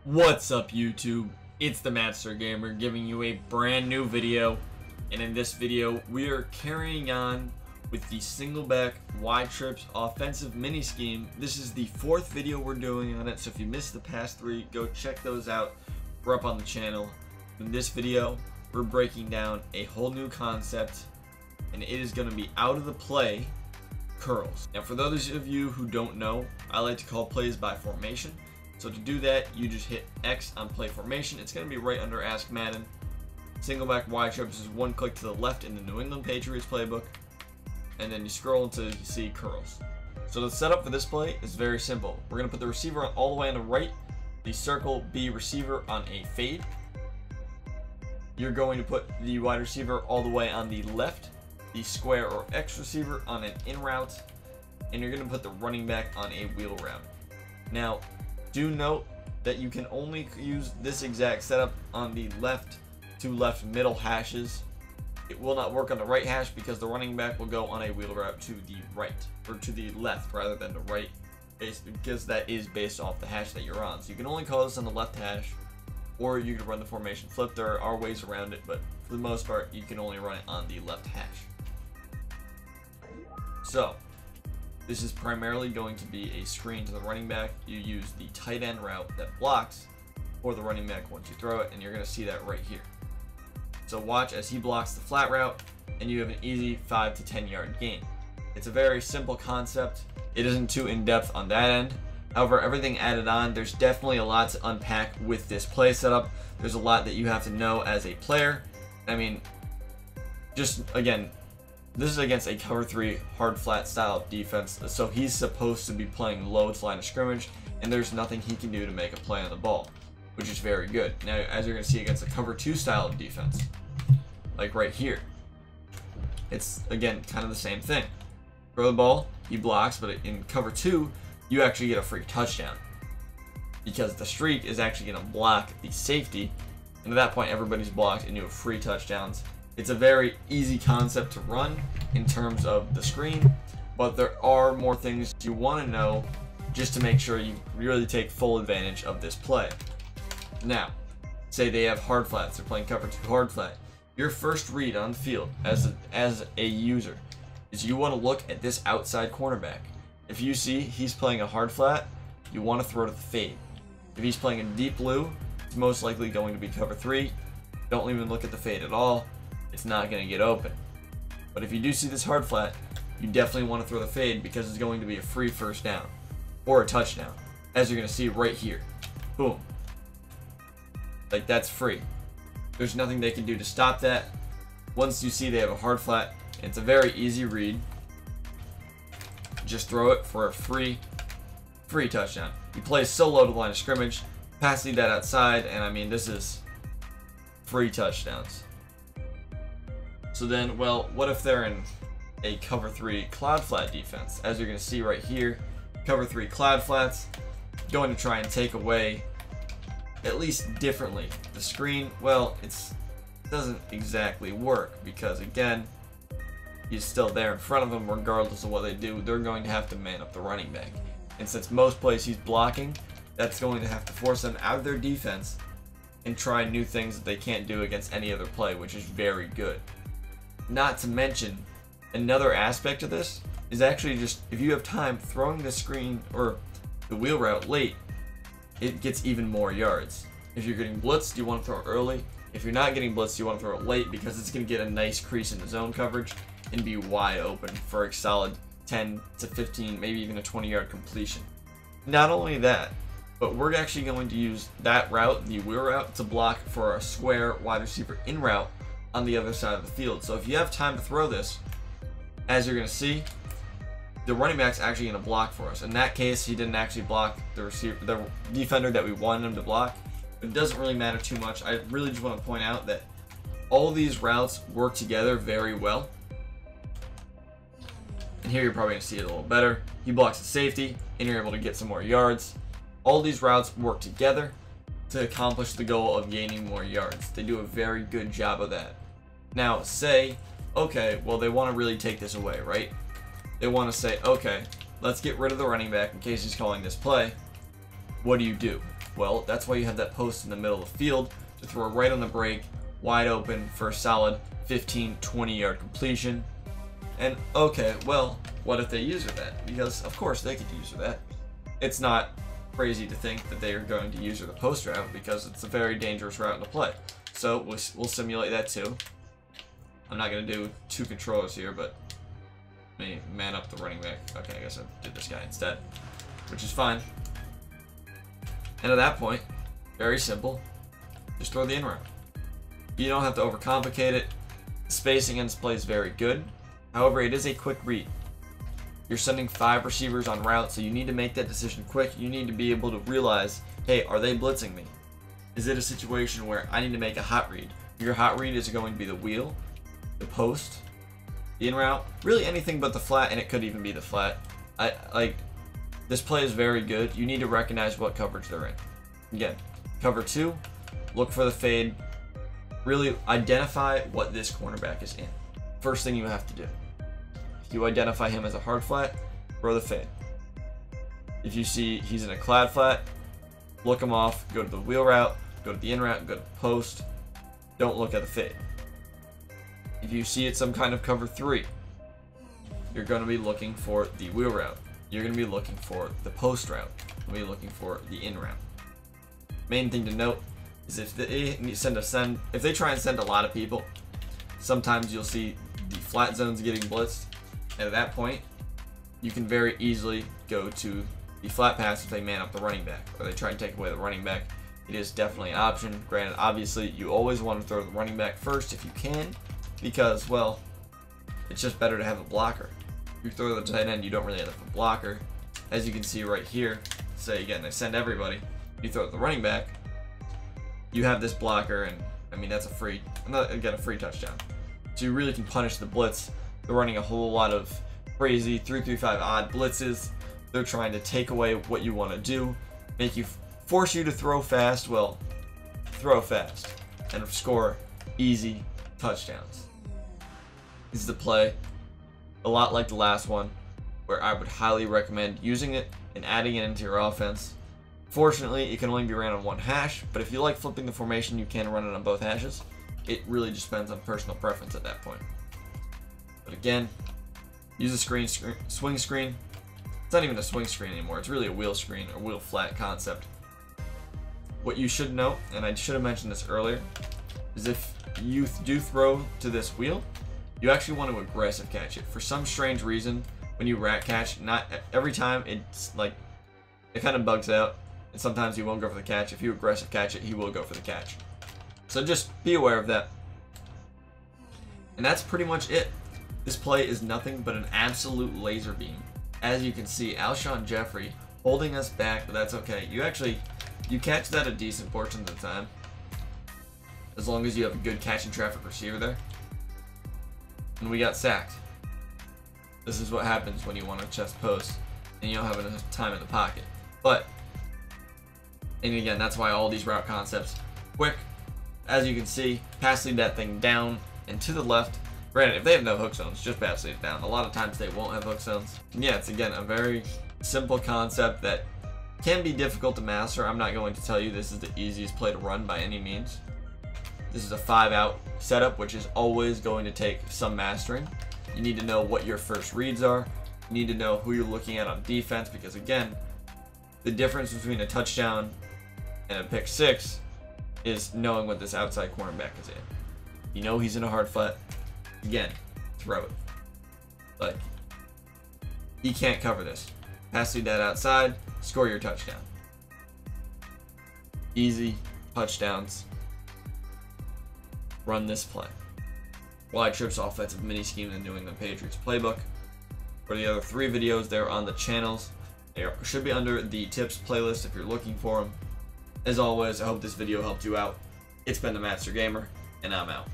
What's up, YouTube? It's the Master Gamer giving you a brand new video, and in this video we are carrying on with the single back wide trips offensive mini scheme. This is the fourth video we're doing on it, so if you missed the past three, go check those out. We're up on the channel. In this video we're breaking down a whole new concept, and it is going to be out of the play curls. Now, for those of you who don't know, I like to call plays by formation. So to do that, you just hit X on play formation. It's going to be right under Ask Madden. Single back wide trips is one click to the left in the New England Patriots playbook, and then you scroll until you see curls. So the setup for this play is very simple. We're going to put the receiver all the way on the right, the circle B receiver on a fade. You're going to put the wide receiver all the way on the left, the square or X receiver on an in route, and you're going to put the running back on a wheel route. Now, do note that you can only use this exact setup on the left to left middle hashes. It will not work on the right hash because the running back will go on a wheel route to the right, or to the left rather than the right, because that is based off the hash that you're on. So you can only call this on the left hash, or you can run the formation flip. There are ways around it, but for the most part you can only run it on the left hash. So this is primarily going to be a screen to the running back. You use the tight end route that blocks for the running back once you throw it, and you're going to see that right here. So watch as he blocks the flat route, and you have an easy 5 to 10 yard gain. It's a very simple concept. It isn't too in-depth on that end. However, everything added on, there's definitely a lot to unpack with this play setup. There's a lot that you have to know as a player. I mean, just again, this is against a cover 3 hard flat style of defense, so he's supposed to be playing low to line of scrimmage, and there's nothing he can do to make a play on the ball, which is very good. Now, as you're going to see against a cover 2 style of defense, like right here, it's again kind of the same thing. Throw the ball, he blocks, but in cover 2, you actually get a free touchdown because the streak is actually going to block the safety, and at that point everybody's blocked and you have free touchdowns. It's a very easy concept to run in terms of the screen, but there are more things you want to know just to make sure you really take full advantage of this play. Now, say they have hard flats, they're playing cover 2 hard flat. Your first read on the field as a user is you want to look at this outside cornerback. If you see he's playing a hard flat, you want to throw to the fade. If he's playing a deep blue, it's most likely going to be cover 3. Don't even look at the fade at all. It's not going to get open. But if you do see this hard flat, you definitely want to throw the fade because it's going to be a free first down or a touchdown, as you're going to see right here. Boom. Like, that's free. There's nothing they can do to stop that. Once you see they have a hard flat, it's a very easy read. Just throw it for a free touchdown. He plays so low to the line of scrimmage, passing that outside, and I mean, this is free touchdowns. So then, well, what if they're in a cover 3 cloud flat defense? As you're going to see right here, cover 3 cloud flats, going to try and take away, at least differently, the screen. Well, it doesn't exactly work because, again, he's still there in front of them regardless of what they do. They're going to have to man up the running back. And since most plays he's blocking, that's going to have to force them out of their defense and try new things that they can't do against any other play, which is very good. Not to mention, another aspect of this is actually just, if you have time, throwing the screen or the wheel route late, it gets even more yards. If you're getting blitzed, you want to throw it early. If you're not getting blitzed, you want to throw it late because it's going to get a nice crease in the zone coverage and be wide open for a solid 10 to 15, maybe even a 20-yard completion. Not only that, but we're actually going to use that route, the wheel route, to block for a square wide receiver in route on the other side of the field. So if you have time to throw this, as you're going to see, the running back's actually going to block for us. In that case, he didn't actually block the receiver, the defender that we wanted him to block. But it doesn't really matter too much. I really just want to point out that all these routes work together very well. And here you're probably going to see it a little better. He blocks the safety, and you're able to get some more yards. All these routes work together to accomplish the goal of gaining more yards. They do a very good job of that. Now, say, okay, well, they want to really take this away, right? They want to say, okay, let's get rid of the running back in case he's calling this play. What do? Well, that's why you have that post in the middle of the field to throw right on the break, wide open for a solid 15-20 yard completion. And okay, well, what if they user that? Because of course they could user that. It's not crazy to think that they are going to user the post route because it's a very dangerous route to play. So we'll simulate that too. I'm not going to do 2 controllers here, but let me man up the running back. Okay, I guess I did this guy instead, which is fine. And at that point, very simple, just throw the in route. You don't have to overcomplicate it. The spacing in this play is very good. However, it is a quick read. You're sending 5 receivers on route, so you need to make that decision quick. You need to be able to realize, hey, are they blitzing me? Is it a situation where I need to make a hot read? Your hot read is going to be the wheel, the post, the in route, really anything but the flat, and it could even be the flat. This play is very good. You need to recognize what coverage they're in. Again, cover 2, look for the fade. Really identify what this cornerback is in. First thing you have to do. If you identify him as a hard flat, throw the fade. If you see he's in a clad flat, look him off, go to the wheel route, go to the in route, go to the post. Don't look at the fade. If you see it's some kind of cover 3, you're going to be looking for the wheel route. You're going to be looking for the post route. You'll be looking for the in route. Main thing to note is if they try and send a lot of people, sometimes you'll see the flat zones getting blitzed. And at that point, you can very easily go to the flat pass if they man up the running back, or they try and take away the running back. It is definitely an option. Granted, obviously, you always want to throw the running back first if you can, because, well, it's just better to have a blocker. If you throw the tight end, you don't really have a blocker. As you can see right here, say again, they send everybody. You throw it the running back, you have this blocker, and I mean, that's a free touchdown. So you really can punish the blitz. They're running a whole lot of crazy 3-3-5 odd blitzes. They're trying to take away what you want to do, force you to throw fast. Well, throw fast and score easy touchdowns. This is the play, a lot like the last one, where I would highly recommend using it and adding it into your offense. Fortunately, it can only be ran on one hash, but if you like flipping the formation, you can run it on both hashes. It really just depends on personal preference at that point. But again, use a swing screen. It's not even a swing screen anymore. It's really a wheel screen or wheel flat concept. What you should note, and I should have mentioned this earlier, is if you do throw to this wheel, you actually want to aggressive catch it. For some strange reason, when you rat catch, not every time, it's like, it kind of bugs out, and sometimes he won't go for the catch. If you aggressive catch it, he will go for the catch. So just be aware of that. And that's pretty much it. This play is nothing but an absolute laser beam. As you can see, Alshon Jeffrey holding us back, but that's okay. You catch that a decent portion of the time, as long as you have a good catching traffic receiver there. And we got sacked. This is what happens when you want to chest post and you don't have enough time in the pocket. And again, that's why all these route concepts, quick, as you can see, pass lead that thing down and to the left. Granted, if they have no hook zones, just pass lead it down. A lot of times they won't have hook zones. And yeah, it's again a very simple concept that can be difficult to master. I'm not going to tell you this is the easiest play to run by any means. This is a 5-out setup, which is always going to take some mastering. You need to know what your first reads are. You need to know who you're looking at on defense, because again, the difference between a touchdown and a pick 6 is knowing what this outside cornerback is in. You know he's in a hard flat. Again, throw it. Like, he can't cover this. Pass lead that outside, score your touchdown. Easy touchdowns. Run this play. Wide Trips offensive mini scheme in the New England Patriots playbook. For the other 3 videos, they're on the channels. They should be under the tips playlist if you're looking for them. As always, I hope this video helped you out. It's been the Master Gamer, and I'm out.